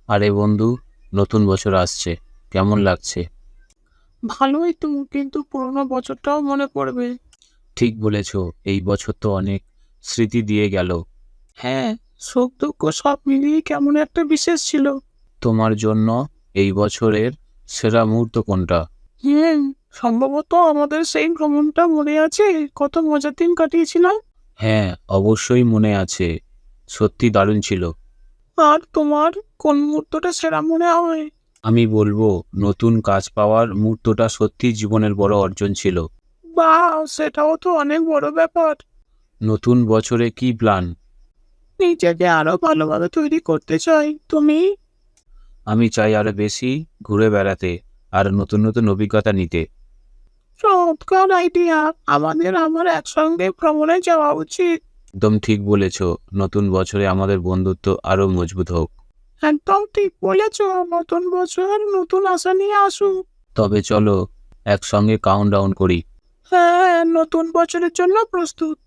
আরে বন্ধু, নতুন বছর আসছে, কেমন লাগছে? ভালোই তো, কিন্তু পুরোনো বছরটাও মনে পড়বে। ঠিক বলেছ, এই বছর তো অনেক স্মৃতি দিয়ে গেল। হ্যাঁ, সুখ দুঃখ সব মিলিয়ে কেমন একটা বিশেষ ছিল। তোমার জন্য এই বছরের সেরা মুহূর্ত কোনটা? হুম, সম্ভবত আমাদের সেই ভ্রমণটা মনে আছে, কত মজার দিন কাটিয়েছিলাম। হ্যাঁ, অবশ্যই মনে আছে, সত্যি দারুণ ছিল। আর তোমার কোন মুহূর্তটা সেরা মনে হয়? আমি বলবো, নতুন কাজ পাওয়ার মুহূর্তটা সত্যি জীবনের বড় অর্জন ছিল। বা, সেটাও তো অনেক বড় ব্যাপার। নতুন বছরে কি প্ল্যান? নিজেকে আরো ভালোভাবে তৈরি করতে চাই। তুমি? আমি চাই আরো বেশি ঘুরে বেড়াতে আর নতুন নতুন অভিজ্ঞতা নিতে। চমৎকার আইডিয়া। আমার একসঙ্গে ভ্রমণে যাওয়া উচিত। একদম ঠিক বলেছ, নতুন বছরে আমাদের বন্ধুত্ব আরো মজবুত হোক। একদম ঠিক বলেছ। নতুন বছর নতুন আশা নিয়ে আসুক। তবে চলো একসঙ্গে কাউন্টডাউন করি। হ্যাঁ, নতুন বছরের জন্য প্রস্তুত।